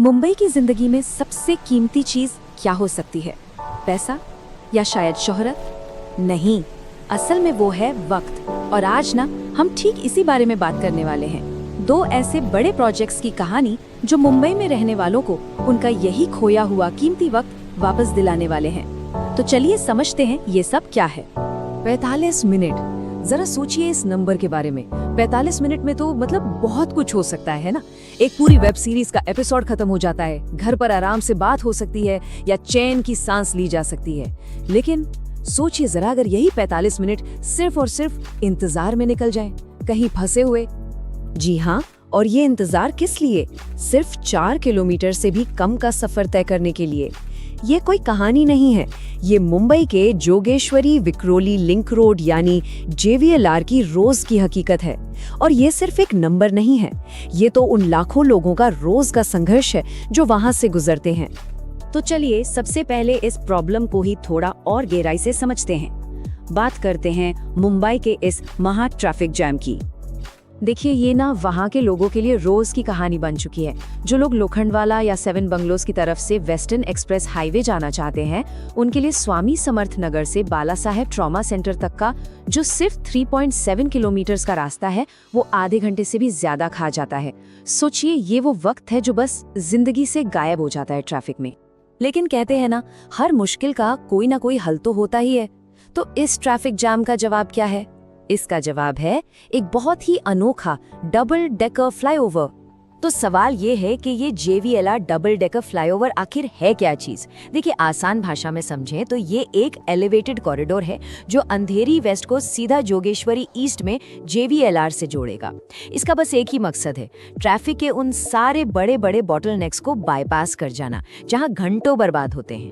मुंबई की जिंदगी में सबसे कीमती चीज क्या हो सकती है? पैसा या शायद शोहरत? नहीं, असल में वो है वक्त। और आज ना हम ठीक इसी बारे में बात करने वाले हैं। दो ऐसे बड़े प्रोजेक्ट्स की कहानी जो मुंबई में रहने वालों को उनका यही खोया हुआ कीमती वक्त वापस दिलाने वाले हैं। तो चलिए समझते हैं ये सब क्या है। 45 मिनट, जरा सोचिए इस नंबर के बारे में। 45 मिनट में तो मतलब बहुत कुछ हो सकता है ना। एक पूरी वेब सीरीज का एपिसोड खत्म हो जाता है, घर पर आराम से बात हो सकती है या चैन की सांस ली जा सकती है। लेकिन सोचिए जरा, अगर यही 45 मिनट सिर्फ और सिर्फ इंतजार में निकल जाए, कहीं फंसे हुए। जी हाँ, और ये इंतजार किस लिए? सिर्फ 4 किलोमीटर से भी कम का सफर तय करने के लिए। ये कोई कहानी नहीं है, ये मुंबई के जोगेश्वरी विक्रोली लिंक रोड यानी JVLR की रोज की हकीकत है। और ये सिर्फ एक नंबर नहीं है, ये तो उन लाखों लोगों का रोज का संघर्ष है जो वहां से गुजरते हैं। तो चलिए सबसे पहले इस प्रॉब्लम को ही थोड़ा और गहराई से समझते हैं। बात करते हैं मुंबई के इस महा ट्रैफिक जैम की। देखिए, ये ना वहाँ के लोगों के लिए रोज की कहानी बन चुकी है। जो लोग लोखंडवाला या 7 बंगलोज की तरफ से वेस्टर्न एक्सप्रेस हाईवे जाना चाहते हैं, उनके लिए स्वामी समर्थ नगर से बाला साहेब ट्रॉमा सेंटर तक का जो सिर्फ 3.7 किलोमीटर का रास्ता है, वो आधे घंटे से भी ज्यादा खा जाता है। सोचिए, ये वो वक्त है जो बस जिंदगी से गायब हो जाता है ट्रैफिक में। लेकिन कहते हैं ना, हर मुश्किल का कोई ना कोई हल तो होता ही है। तो इस ट्रैफिक जाम का जवाब क्या है? इसका जवाब है एक बहुत ही अनोखा डबल डेकर फ्लाईओवर। तो सवाल ये है कि ये JVLR डबल डेकर फ्लाईओवर आखिर है क्या चीज? देखिए, आसान भाषा में समझें तो ये एक एलिवेटेड कॉरिडोर है जो अंधेरी वेस्ट को सीधा जोगेश्वरी ईस्ट में JVLR से जोड़ेगा। इसका बस एक ही मकसद है, ट्रैफिक के उन सारे बड़े बड़े बॉटलनेक्स को बाईपास कर जाना जहां घंटों बर्बाद होते हैं।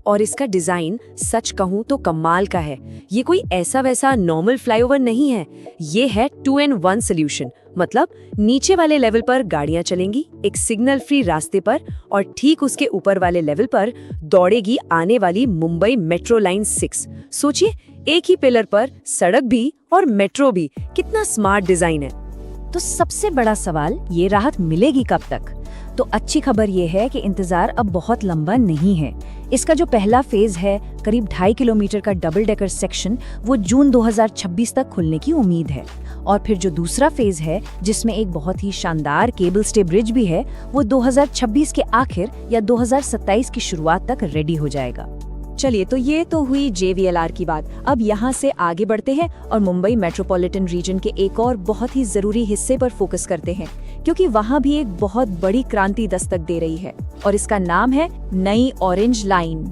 और इसका डिजाइन सच कहूं तो कमाल का है। ये कोई ऐसा वैसा नॉर्मल फ्लाईओवर नहीं है, ये है 2-in-1 सॉल्यूशन। मतलब नीचे वाले लेवल पर गाड़ियां चलेंगी एक सिग्नल फ्री रास्ते पर, और ठीक उसके ऊपर वाले लेवल पर दौड़ेगी आने वाली मुंबई मेट्रो लाइन 6। सोचिए, एक ही पिलर पर सड़क भी और मेट्रो भी। कितना स्मार्ट डिजाइन है। तो सबसे बड़ा सवाल, ये राहत मिलेगी कब तक? तो अच्छी खबर ये है कि इंतजार अब बहुत लंबा नहीं है। इसका जो पहला फेज है, करीब 2.5 किलोमीटर का डबल डेकर सेक्शन, वो जून 2026 तक खुलने की उम्मीद है। और फिर जो दूसरा फेज है, जिसमें एक बहुत ही शानदार केबल स्टे ब्रिज भी है, वो 2026 के आखिर या 2027 की शुरुआत तक रेडी हो जाएगा। चलिए, तो ये तो हुई JVLR की बात। अब यहाँ से आगे बढ़ते हैं और मुंबई मेट्रोपॉलिटन रीजन के एक और बहुत ही जरूरी हिस्से पर फोकस करते हैं, क्योंकि वहाँ भी एक बहुत बड़ी क्रांति दस्तक दे रही है। और इसका नाम है नई ऑरेंज लाइन।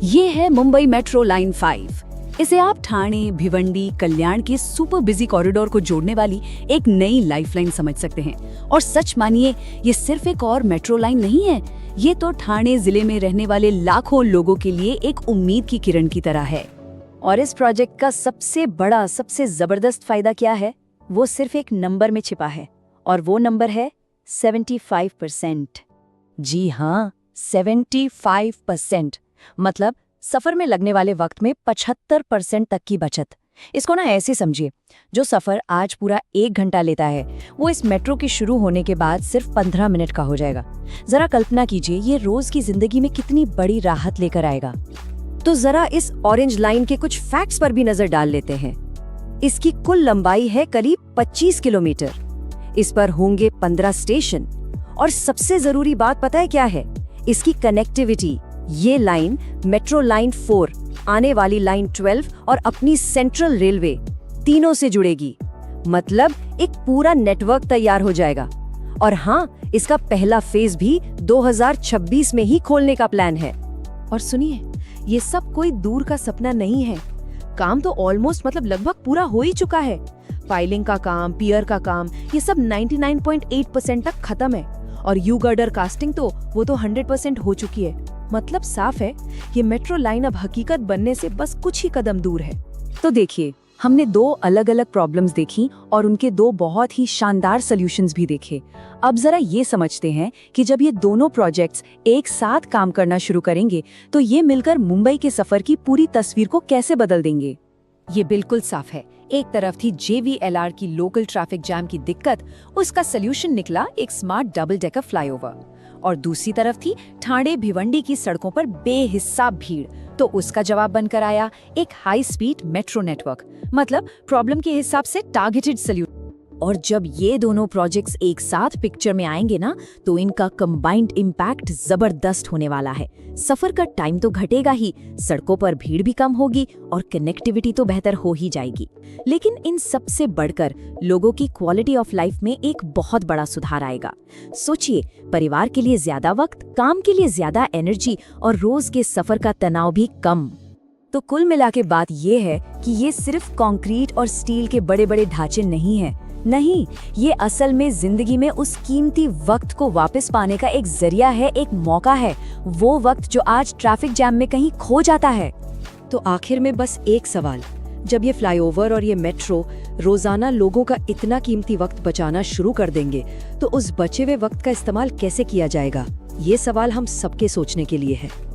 ये है मुंबई मेट्रो लाइन 5। इसे आप ठाणे, भिवंडी, कल्याण के सुपर बिजी कॉरिडोर को जोड़ने वाली एक नई लाइफलाइन समझ सकते हैं। और सच मानिए, ये सिर्फ एक और मेट्रो लाइन नहीं है, ये तो ठाणे जिले में रहने वाले लाखों लोगों के लिए एक उम्मीद की किरण की तरह है। और इस प्रोजेक्ट का सबसे बड़ा, सबसे जबरदस्त फायदा क्या है? वो सिर्फ एक नंबर में छिपा है, और वो नंबर है 75%। जी हाँ, 75%। मतलब सफर में लगने वाले वक्त में 75% तक की बचत। इसको ना ऐसे समझिए, जो सफर आज पूरा 1 घंटा लेता है, वो इस मेट्रो के शुरू होने के बाद सिर्फ 15 मिनट का हो जाएगा। जरा कल्पना कीजिए, ये रोज की जिंदगी में कितनी बड़ी राहत लेकर आएगा। तो जरा इस ऑरेंज लाइन के कुछ फैक्ट्स पर भी नजर डाल लेते हैं। इसकी कुल लंबाई है करीब 25 किलोमीटर। इस पर होंगे 15 स्टेशन। और सबसे जरूरी बात पता है क्या है? इसकी कनेक्टिविटी। ये लाइन मेट्रो लाइन 4, आने वाली लाइन 12 और अपनी सेंट्रल रेलवे, तीनों से जुड़ेगी। मतलब एक पूरा नेटवर्क तैयार हो जाएगा। और हाँ, इसका पहला फेज भी 2026 में ही खोलने का प्लान है। और सुनिए, ये सब कोई दूर का सपना नहीं है। काम तो ऑलमोस्ट मतलब लगभग पूरा हो ही चुका है। फाइलिंग का काम, पियर का काम, ये सब 99.8% तक खत्म है। और यू गर्डर कास्टिंग तो वो तो 100% हो चुकी है। मतलब साफ है, ये मेट्रो लाइन अब हकीकत बनने से बस कुछ ही कदम दूर है। तो देखिए, हमने 2 अलग अलग प्रॉब्लम्स देखी और उनके 2 बहुत ही शानदार सॉल्यूशंस भी देखे। अब जरा ये समझते हैं कि जब ये दोनों प्रोजेक्ट्स एक साथ काम करना शुरू करेंगे, तो ये मिलकर मुंबई के सफर की पूरी तस्वीर को कैसे बदल देंगे। ये बिल्कुल साफ है, एक तरफ थी JVLR की लोकल ट्रैफिक जैम की दिक्कत, उसका सॉल्यूशन निकला एक स्मार्ट डबल डेकर फ्लाईओवर। और दूसरी तरफ थी ठाणे भिवंडी की सड़कों पर बेहिसाब भीड़। तो उसका जवाब बनकर आया एक हाई स्पीड मेट्रो नेटवर्क, मतलब प्रॉब्लम के हिसाब से टारगेटेड सॉल्यूशन। और जब ये दोनों प्रोजेक्ट्स एक साथ पिक्चर में आएंगे ना, तो इनका कंबाइंड इम्पैक्ट जबरदस्त होने वाला है। सफर का टाइम तो घटेगा ही, सड़कों पर भीड़ भी कम होगी और कनेक्टिविटी तो बेहतर हो ही जाएगी। लेकिन इन सबसे बढ़कर लोगों की क्वालिटी ऑफ लाइफ में एक बहुत बड़ा सुधार आएगा। सोचिए, परिवार के लिए ज्यादा वक्त, काम के लिए ज्यादा एनर्जी और रोज के सफर का तनाव भी कम। तो कुल मिला के बात ये है कि ये सिर्फ कंक्रीट और स्टील के बड़े बड़े ढांचे नहीं है, नहीं, ये असल में जिंदगी में उस कीमती वक्त को वापस पाने का एक जरिया है, एक मौका है, वो वक्त जो आज ट्रैफिक जैम में कहीं खो जाता है। तो आखिर में बस एक सवाल, जब ये फ्लाईओवर और ये मेट्रो रोजाना लोगों का इतना कीमती वक्त बचाना शुरू कर देंगे, तो उस बचे हुए वक्त का इस्तेमाल कैसे किया जाएगा? ये सवाल हम सबके सोचने के लिए है।